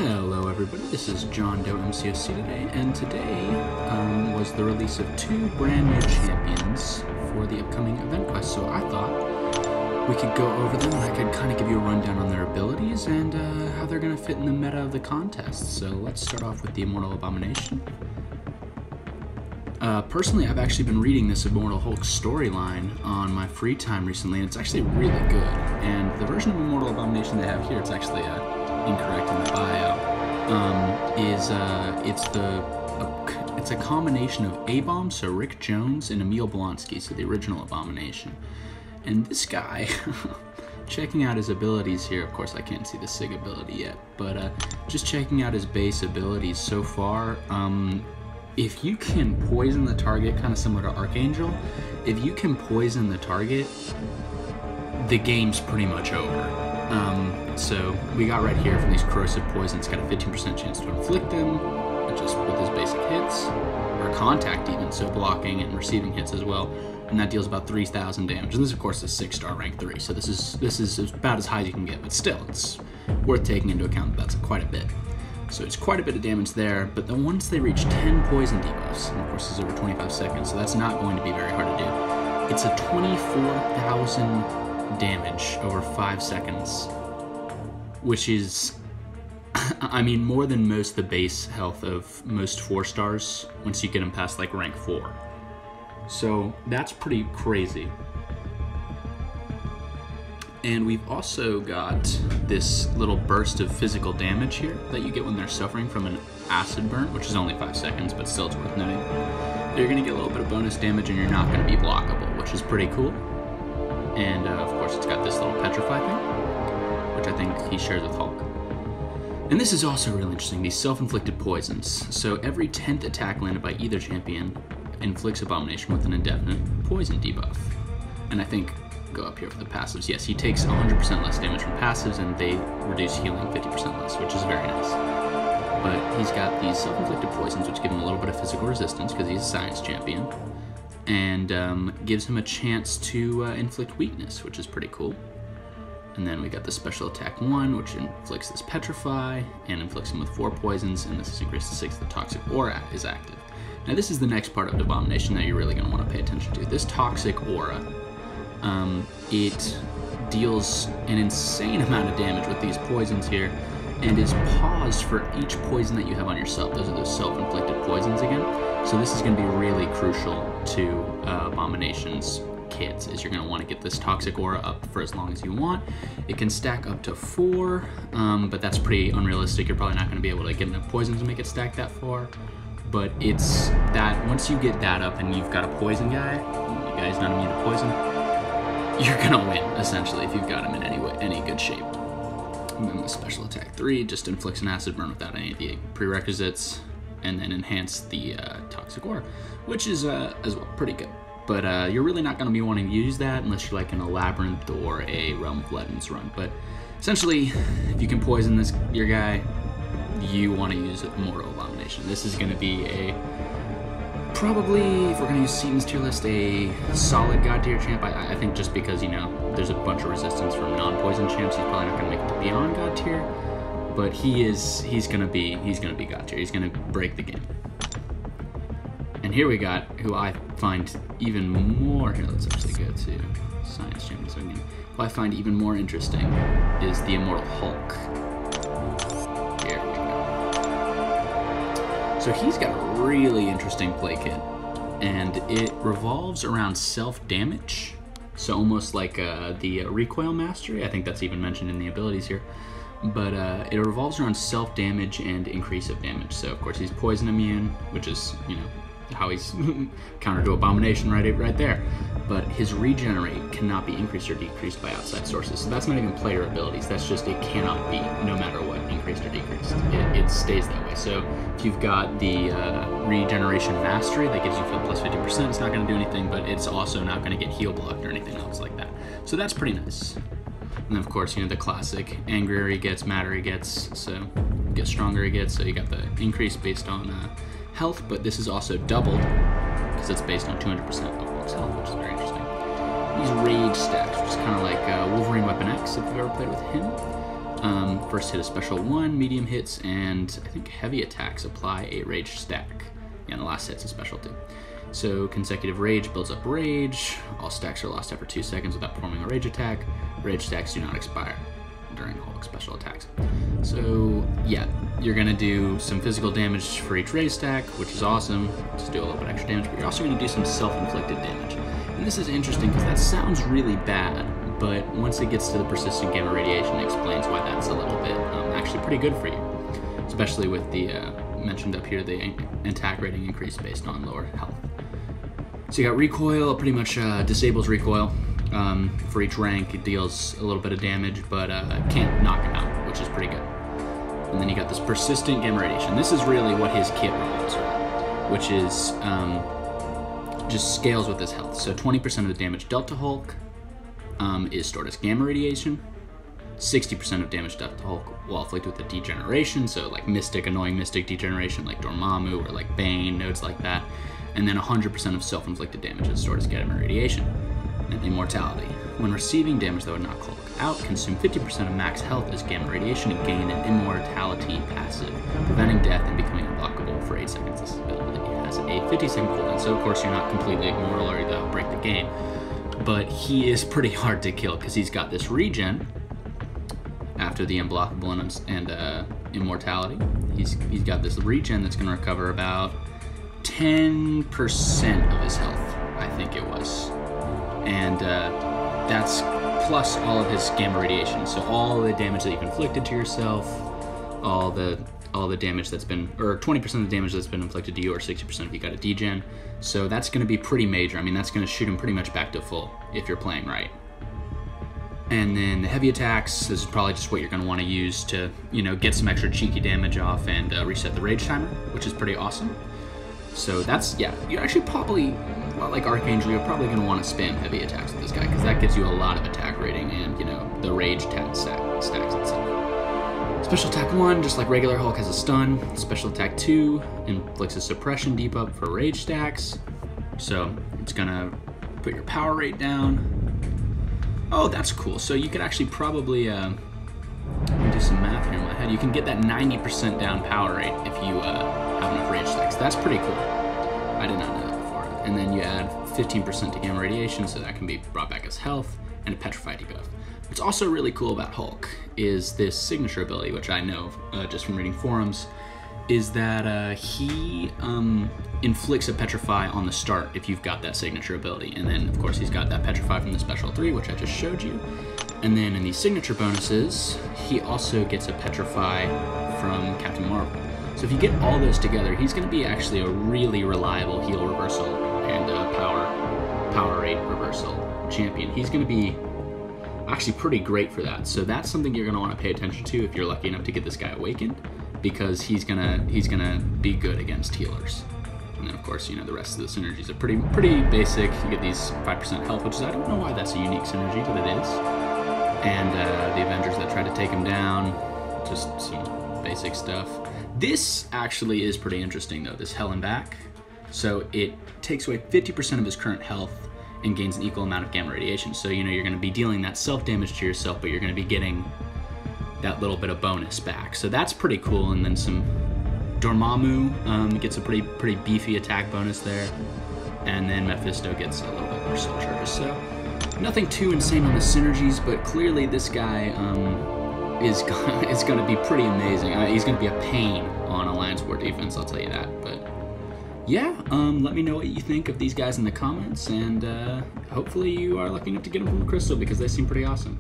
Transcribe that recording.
Hello everybody, this is John Doe MCOC today, and today was the release of two brand new champions for the upcoming event quest, so I thought we could go over them and I could kind of give you a rundown on their abilities and how they're going to fit in the meta of the contest. So let's start off with the Immortal Abomination. Personally, I've actually been reading this Immortal Hulk storyline on my free time recently, and it's actually really good. And the version of Immortal Abomination they have here, it's actually incorrect in the bio, it's a combination of A-Bomb, so Rick Jones, and Emil Blonsky, so the original Abomination. And this guy, checking out his abilities here, of course I can't see the SIG ability yet, but just checking out his base abilities so far, if you can poison the target, kind of similar to Archangel, if you can poison the target, the game's pretty much over. So we got right here from these corrosive poisons, got a 15% chance to inflict them, just with his basic hits, or contact even, so blocking and receiving hits as well, and that deals about 3,000 damage. And this, of course, is 6-star rank 3, so this is about as high as you can get, but still, it's worth taking into account that that's quite a bit. So it's quite a bit of damage there, but then once they reach 10 poison debuffs, and of course this is over 25 seconds, so that's not going to be very hard to do. It's a 24,000 damage over 5 seconds, which is, I mean, more than most the base health of most 4-stars once you get them past like rank 4. So that's pretty crazy. And we've also got this little burst of physical damage here that you get when they're suffering from an acid burn, which is only 5 seconds, but still it's worth noting. You're going to get a little bit of bonus damage and you're not going to be blockable, which is pretty cool. And of course it's got this little petrify thing, which I think he shares with Hulk. And this is also really interesting, these self-inflicted poisons. So every 10th attack landed by either champion inflicts Abomination with an indefinite poison debuff. And I think, go up here for the passives, yes, he takes 100% less damage from passives and they reduce healing 50% less, which is very nice. But he's got these self-inflicted poisons, which give him a little bit of physical resistance because he's a science champion, and gives him a chance to inflict weakness, which is pretty cool. And then we got the special attack 1, which inflicts this petrify and inflicts him with 4 poisons, and this is increased to 6. The toxic aura is active. Now this is the next part of the Abomination that you're really going to want to pay attention to. This toxic aura, it deals an insane amount of damage with these poisons here, and is paused for each poison that you have on yourself. Those are those self-inflicted poisons again. So this is going to be really crucial to Abomination's kits, is you're going to want to get this toxic aura up for as long as you want. It can stack up to 4, but that's pretty unrealistic. You're probably not going to be able to get enough poisons to make it stack that far. But it's that once you get that up and you've got a poison guy, you guys not immune to poison, you're going to win, essentially, if you've got him in any good shape. And then the special attack 3 just inflicts an acid burn without any of the prerequisites, and then enhance the toxic aura, which is as well pretty good. But you're really not going to be wanting to use that unless you're like in a Labyrinth or a Realm of Legends run. But essentially, if you can poison your guy, you want to use Immortal Abomination. This is going to be probably, if we're going to use Seaton's tier list, a solid God tier champ. I think just because, you know, there's a bunch of resistance from non-poison champs, he's probably not going to make it to beyond God tier. But he's gonna be God tier. He's gonna break the game. And here we got who I find even more. Here, let's actually go to Science Champions again. Who I find even more interesting is the Immortal Hulk. Here we go. So he's got a really interesting play kit, and it revolves around self-damage. So almost like the recoil mastery. I think that's even mentioned in the abilities here. But it revolves around self-damage and increase of damage. So, of course, he's poison immune, which is, you know, how he's counter to Abomination right there. But his regenerate cannot be increased or decreased by outside sources. So that's not even player abilities. That's just it cannot be, no matter what, increased or decreased. It stays that way. So if you've got the regeneration mastery that gives you plus 50%, it's not going to do anything, but it's also not going to get heal blocked or anything else like that. So that's pretty nice. And of course, you know, the classic, angrier he gets, madder he gets, so get stronger he gets, so you got the increase based on health, but this is also doubled, because it's based on 200% of Hulk's health, which is very interesting. These rage stacks, which is kind of like Wolverine Weapon X, if you've ever played with him. First hit a special 1, medium hits, and I think heavy attacks apply a rage stack. Yeah, and the last hit's a special 2. So consecutive rage builds up rage. All stacks are lost after 2 seconds without performing a rage attack. Rage stacks do not expire during Hulk special attacks. So yeah, you're gonna do some physical damage for each rage stack, which is awesome. Just do a little bit extra damage, but you're also gonna do some self-inflicted damage. And this is interesting because that sounds really bad, but once it gets to the persistent gamma radiation, it explains why that's a little bit actually pretty good for you, especially with the mentioned up here, the attack rating increase based on lower health. So you got recoil, pretty much disables recoil. For each rank, it deals a little bit of damage, but can't knock him out, which is pretty good. And then you got this persistent gamma radiation. This is really what his kit revolves around, which is just scales with his health. So 20% of the damage dealt to Hulk is stored as gamma radiation. 60% of damage dealt to Hulk while afflicted with a degeneration, so like annoying mystic degeneration like Dormammu or like Bane, nodes like that. And then 100% of self-inflicted damage is stored as gamma radiation. And immortality. When receiving damage that would knock Hulk out, consume 50% of max health as gamma radiation and gain an immortality passive, preventing death and becoming unblockable for 8 seconds. This ability has a 50-second cooldown, so of course you're not completely immortal or that'll break the game. But he is pretty hard to kill because he's got this regen after the unblockable and immortality. He's got this regen that's going to recover about 10% of his health, I think it was. And that's plus all of his gamma radiation. So all the damage that you've inflicted to yourself, all the damage that's been, or 20% of the damage that's been inflicted to you, or 60% if you got a degen. So that's going to be pretty major. I mean, that's going to shoot him pretty much back to full if you're playing right. And then the heavy attacks, this is probably just what you're going to want to use to, you know, get some extra cheeky damage off and reset the rage timer, which is pretty awesome. So that's, yeah, you're actually probably, well, like Archangel, you're probably going to want to spam heavy attacks with this guy because that gives you a lot of attack rating and, you know, the rage stacks itself. Special attack 1, just like regular Hulk, has a stun. Special attack 2 inflicts a suppression debuff for rage stacks. So it's going to put your power rate down. Oh, that's cool. So you could actually probably, let me do some math here in my head. You can get that 90% down power rate if you have enough rage stacks. That's pretty cool. I did not know that before. And then you add 15% to gamma radiation, so that can be brought back as health, and a petrified debuff. What's also really cool about Hulk is this signature ability, which I know just from reading forums, is that he inflicts a petrify on the start if you've got that signature ability. And then, of course, he's got that petrify from the special 3, which I just showed you. And then in these signature bonuses, he also gets a petrify from Captain Marvel. So if you get all those together, he's going to be actually a really reliable heal reversal and power rate reversal champion. He's going to be actually pretty great for that. So that's something you're going to want to pay attention to if you're lucky enough to get this guy awakened, because he's gonna be good against healers. And then of course, you know, the rest of the synergies are pretty basic. You get these 5% health, which is, I don't know why that's a unique synergy, but it is. And the Avengers that try to take him down, just some basic stuff. This actually is pretty interesting though, this Hell and Back. So it takes away 50% of his current health and gains an equal amount of gamma radiation. So, you know, you're gonna be dealing that self-damage to yourself, but you're gonna be getting that little bit of bonus back. So that's pretty cool. And then some Dormammu gets a pretty beefy attack bonus there. And then Mephisto gets a little bit more soul charges. So nothing too insane on the synergies, but clearly this guy is going to be pretty amazing. He's going to be a pain on Alliance War defense, I'll tell you that. But yeah, let me know what you think of these guys in the comments, and hopefully you are lucky enough to get them from Crystal because they seem pretty awesome.